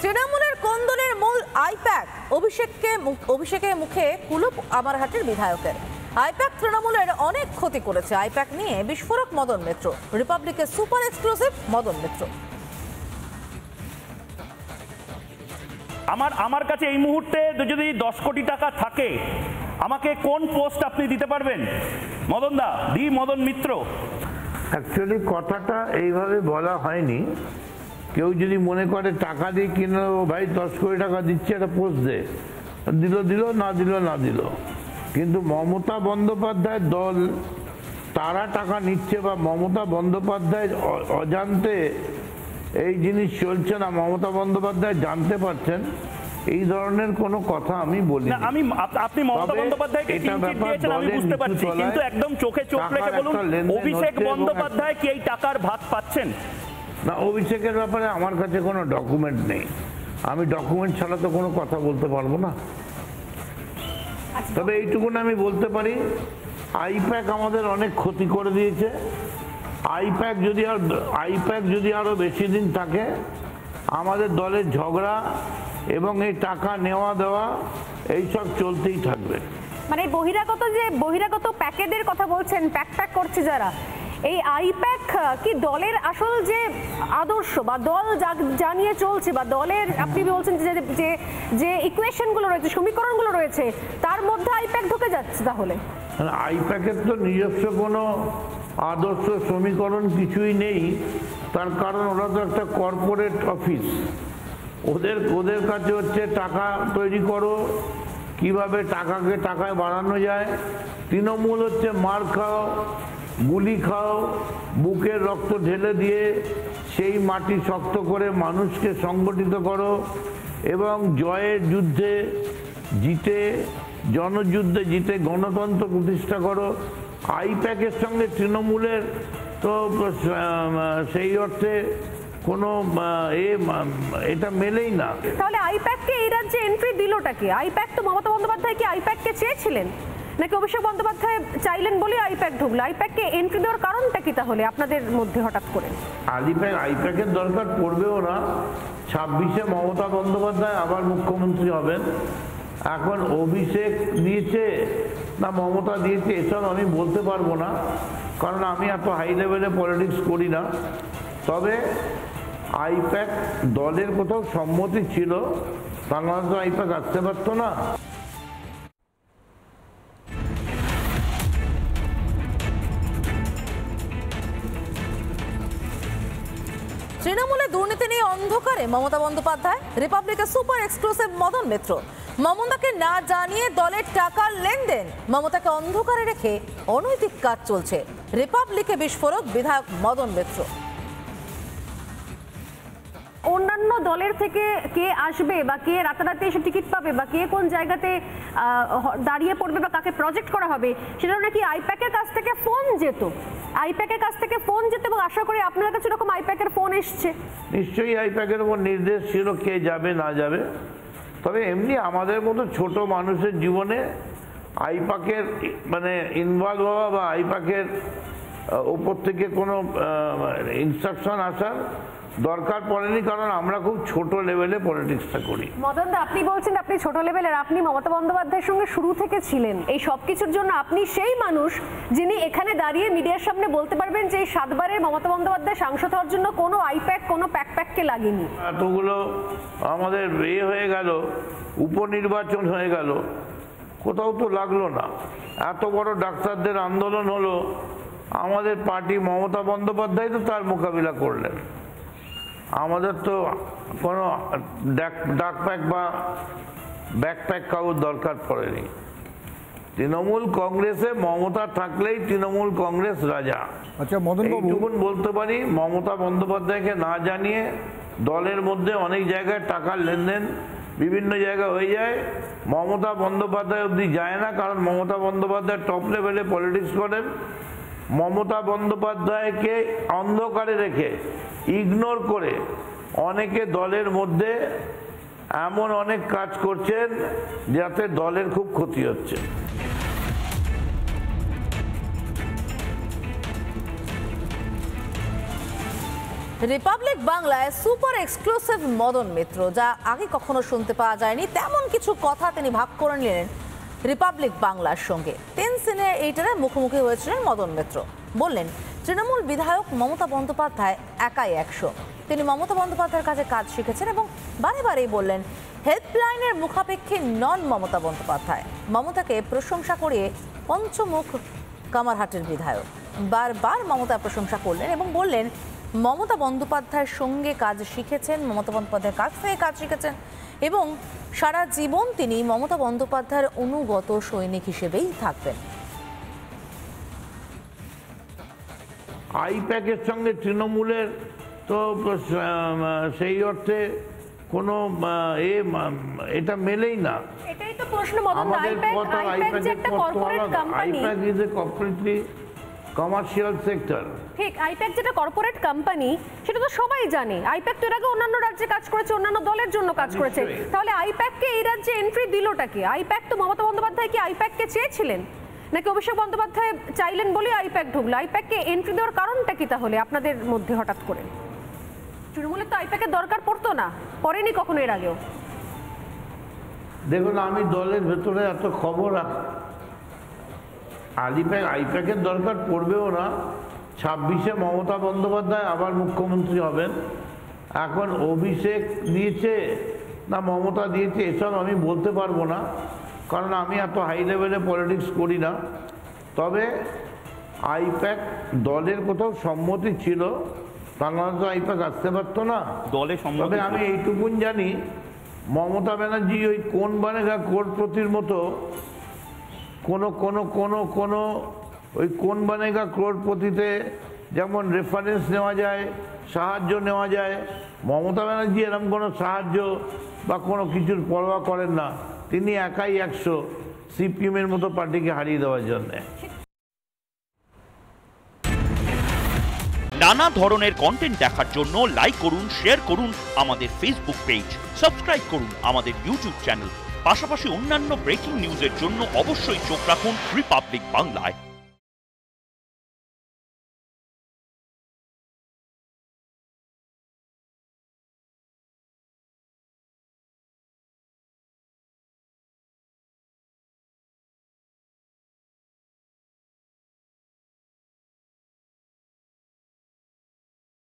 তৃণমূলের কোন্দলের মূল আইপ্যাক অভিষেকের মুখে কুলুপ আমারহাটের বিধায়কের। আইপ্যাক তৃণমূলের অনেক ক্ষতি করেছে। আইপ্যাক নিয়ে বিস্ফোরক মদন মিত্র, রিপাবলিকের সুপার এক্সক্লুসিভ মদন মিত্র। আমার কাছে এই মুহূর্তে যদি 10 কোটি টাকা থাকে, আমাকে কোন পোস্ট আপনি দিতে পারবেন? মদন দা, মদন মিত্র। অ্যাকচুয়ালি কথাটা এইভাবে বলা হয়নি। কেউ যদি মনে করে টাকা দিয়ে কিনে ভাই 10 কোটি টাকা দিচ্ছে, একটা পোস্ট দে, দিল না দিল। কিন্তু মমতা বন্দ্যোপাধ্যায়ের দল তারা টাকা নিচ্ছে বা মমতা বন্দ্যোপাধ্যায়ের অজান্তে এই জিনিস চলছে না, মমতা বন্দ্যোপাধ্যায় জানতে পারছেন, এই ধরনের কোনো কথা আমি বলি না। আপনি মমতা বন্দ্যোপাধ্যায়কে ইঙ্গিত দিয়েছেন, আমি বুঝতে পারছি, কিন্তু একদম চোখে চোখ রেখে বলুন, অভিষেক বন্দ্যোপাধ্যায় কি এই টাকার ভাগ পাচ্ছেন? না, অভিষেকের ব্যাপারে আমার কাছে কোনো ডকুমেন্ট নেই। আমি ডকুমেন্ট ছাড়া তো কোনো কথা বলতে পারবো না। তবে এইটুকুন আমি বলতে পারি, আইপ্যাক আমাদের অনেক ক্ষতি করে দিয়েছে। আইপ্যাক যদি আরো বেশি দিন থাকে, আমাদের দলের ঝগড়া এবং এই টাকা নেওয়া দেওয়া এইসব চলতেই থাকবে। মানে বহিরাগত প্যাকেজের কথা বলছেন, প্যাক করছে যারা, এই আইপ্যাক কি দলের আসল যে আদর্শ বা দল জানিয়ে চলছে বা দলের আপনি বলছেন যে ইকুয়েশনগুলো রয়েছে, সমীকরণগুলো রয়েছে, তার মধ্যে আইপ্যাক ঢুকে যাচ্ছে? তাহলে আইপ্যাকের তো নিজস্ব কোনো আদর্শ সমীকরণ কিছুই নেই। তার কারণ ওরা তো একটা কর্পোরেট অফিস। ওদের কাছে হচ্ছে টাকা তৈরি করো, কিভাবে টাকায় বাড়ানো যায়। তৃণমূল হচ্ছে মার খাও, গুলি খাও, বুকের রক্ত ঢেলে দিয়ে সেই মাটি শক্ত করে মানুষকে সংগঠিত করো এবং জয়ের যুদ্ধে জিতে, জনযুদ্ধে জিতে গণতন্ত্র প্রতিষ্ঠা করো। আইপ্যাকের সঙ্গে তৃণমূলের তো সেই অর্থে কোনো এটা মেলেই না। তাহলে আইপ্যাককে এই রাজ্যে এন্ট্রি দিলটা কি? আইপ্যাক তো মমতা বন্দ্যোপাধ্যায় কি আইপ্যাককে চেয়েছিলেন, নাকি অভিষেক বন্দ্যোপাধ্যায় চাইলেন বলে আইপ্যাক ঢুকলো? আইপ্যাককে এন্ট্রি দেওয়ার কারণটা কি তাহলে আপনাদের মধ্যে হঠাৎ করে? আইপ্যাকের দরকার পড়বেও না। 26-এ মমতা বন্দ্যোপাধ্যায় আবার মুখ্যমন্ত্রী হবেন। এখন অভিষেক দিয়েছে না মমতা দিয়েছে এসব আমি বলতে পারবো না, কারণ আমি এত হাই লেভেলে পলিটিক্স করি না। তবে আইপ্যাক দলের কোথাও সম্মতি ছিল, তার মানে তো আইপ্যাক আসতে পারতো না। তৃণমূলে দুর্নীতি নিয়ে অন্ধকারে মমতা বন্দ্যোপাধ্যায়, রিপাবলিকের সুপার এক্সক্লুসিভ মদন মিত্র। মমতাকে না জানিয়ে দলের টাকার লেনদেন, মমতাকে অন্ধকারে রেখে অনৈতিক কাজ চলছে। রিপাবলিকে বিস্ফোরক বিধায়ক মদন মিত্র। অন্যান্য দলের থেকে কে আসবে বা কে রাতারাতি এসে টিকিট পাবে বা কে কোন জায়গাতে দাঁড়িয়ে পড়বে বা কাকে প্রজেক্ট করা হবে, সেটা নাকি আইপ্যাকের কাছ থেকে ফোন যেত। এবং আশা করি আপনার কাছে এরকম আইপ্যাকের ফোন এসছে। নিশ্চয়ই আইপ্যাকের উপর নির্দেশ ছিল কে যাবে না যাবে। তবে এমনি আমাদের মতো ছোট মানুষের জীবনে আইপ্যাকের মানে ইনভলভ হওয়া বা আইপ্যাকের উপর থেকে কোনো ইনস্ট্রাকশন আসার দরকার পড়েনি, কারণ আমরা খুব ছোট লেভেলে পলিটিক্সটা করি। মদন দা, আপনি বলছেন আপনি ছোট লেভেলের, আপনি মমতা বন্দ্যোপাধ্যায়ের সঙ্গে শুরু থেকে ছিলেন। এই সব কিছুর জন্য আপনি সেই মানুষ যিনি এখানে দাঁড়িয়ে মিডিয়ার সামনে বলতে পারবেন যে এই 7 বারের মমতা বন্দ্যোপাধ্যায় সাংসদ হওয়ার জন্য কোনো আইপ্যাক, কোনো প্যাককে লাগেনি। এতগুলো আমাদের হয়ে গেল, উপনির্বাচন হয়ে গেল, কোথাও তো লাগলো না। এত বড় ডাক্তারদের আন্দোলন হলো, আমাদের পার্টি মমতা বন্দ্যোপাধ্যায় তো তার মোকাবিলা করলেন। আমাদের তো কোনো ডাকপ্যাক বা ব্যাকপ্যাক কাউর দরকার পড়েনি। তৃণমূল কংগ্রেসে মমতা থাকলেই তৃণমূল কংগ্রেস রাজা। আচ্ছা মদন বাবু, এইটুকুন বলতে পারি, মমতা বন্দ্যোপাধ্যায়কে না জানিয়ে দলের মধ্যে অনেক জায়গায় টাকার লেনদেন বিভিন্ন জায়গায় হয়ে যায়। মমতা বন্দ্যোপাধ্যায় অবধি যায় না, কারণ মমতা বন্দ্যোপাধ্যায় টপ লেভেলে পলিটিক্স করেন। মমতা বন্দ্যোপাধ্যায়কে অন্ধকারে রেখে, ইগনোর করে অনেকে দলের মধ্যে এমন অনেক কাজ করছেন যাতে দলের খুব ক্ষতি হচ্ছে। রিপাবলিক বাংলায় সুপার এক্সক্লুসিভ মদন মিত্র, যা আগে কখনো শুনতে পাওয়া যায়নি, তেমন কিছু কথা তিনি ভাগ করে নিলেন রিপাবলিক বাংলার সঙ্গে। 10 সিনে এইটারে মুখোমুখি হয়েছিলেন মদন মিত্র। বললেন, তৃণমূল বিধায়ক মমতা বন্দ্যোপাধ্যায় একাই 100। তিনি মমতা বন্দ্যোপাধ্যায়ের কাছে কাজ শিখেছেন এবং বারে বারেই বললেন, হেল্পলাইনের মুখাপেক্ষী নন মমতা বন্দ্যোপাধ্যায়। মমতাকে প্রশংসা করিয়ে পঞ্চমুখ কামারহাটের বিধায়ক বারবার মমতার প্রশংসা করলেন এবং বললেন, মমতা বন্দ্যোপাধ্যায়ের সঙ্গে কাজ শিখেছেন, মমতা বন্দ্যোপাধ্যায়ের কাছ থেকে কাজ শিখেছেন এবং সারা জীবন তিনি মমতা বন্দ্যোপাধ্যায়ের অনুগত সৈনিক হিসেবেই থাকবেন। আইপ্যাকের সঙ্গে তৃণমূলের তো সেই অর্থে কোনো এটা মেলেই না। এটাই তো প্রশ্ন মদন, আমাদের কথা আইপ্যাক যে একটা corporate company, I-PAC is a completely commercial sector. ঠিক, আইপ্যাক যেটা কর্পোরেট কোম্পানি সেটা তো সবাই জানে। আইপ্যাক তো এর আগে অন্যান্য রাজ্যে কাজ করেছে, অন্যান্য দলের জন্য কাজ করেছে। তাহলে আইপ্যাককে এই রাজ্যে এন্ট্রি দিলটা কি? আইপ্যাক তো মমতা বন্দ্যোপাধ্যায় কি আইপ্যাককে চেয়েছিলেন, নাকি অভিষেক বন্দ্যোপাধ্যায় চাইলেন বলে আইপ্যাক ঢুকলো? আইপ্যাককে এন্ট্রি দেওয়ার কারণটা কি তাহলে আপনাদের মধ্যে হঠাৎ করে? তৃণমূলের তো আইপ্যাকের দরকার পড়তো না, পড়েনি কখনো এর আগেও। দেখুন, আমি দলের ভেতরে এত খবর আইপ্যাকের দরকার পড়বেও না। 26-এ মমতা বন্দ্যোপাধ্যায় আবার মুখ্যমন্ত্রী হবেন। এখন অভিষেক দিয়েছে না মমতা দিয়েছে এসব আমি বলতে পারবো না, কারণ আমি এত হাই লেভেলে পলিটিক্স করি না। তবে আইপ্যাক দলের কোথাও সম্মতি ছিল, তা নাহলে তো আইপ্যাক আসতে পারতো না দলে। তবে আমি এইটুকুন জানি, মমতা ব্যানার্জি ওই কোন বানেগা কোটিপতির মতো কোনো ওই কোন বানেগা কোটিপতিতে যেমন রেফারেন্স নেওয়া যায়, সাহায্য নেওয়া যায়, মমতা ব্যানার্জি এরকম কোনো সাহায্য বা কোনো কিছুর পরোয়া করেন না। তিনি একাই 100 সিপিএমের মতো পার্টিকে হারিয়ে দেওয়ার জন্যে। নানা ধরনের কন্টেন্ট দেখার জন্য লাইক করুন, শেয়ার করুন আমাদের ফেসবুক পেজ, সাবস্ক্রাইব করুন আমাদের ইউটিউব চ্যানেল। পাশাপাশি অন্যান্য ব্রেকিং নিউজের জন্য অবশ্যই চোখ রাখুন রিপাবলিক বাংলায়।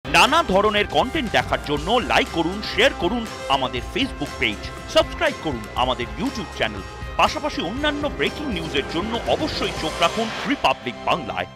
নানা ধরনের কন্টেন্ট দেখার জন্য লাইক করুন, শেয়ার করুন আমাদের ফেসবুক পেজ, সাবস্ক্রাইব করুন আমাদের ইউটিউব চ্যানেল। পাশাপাশি অন্যান্য ব্রেকিং নিউজের জন্য অবশ্যই চোখ রাখুন রিপাবলিক বাংলায়।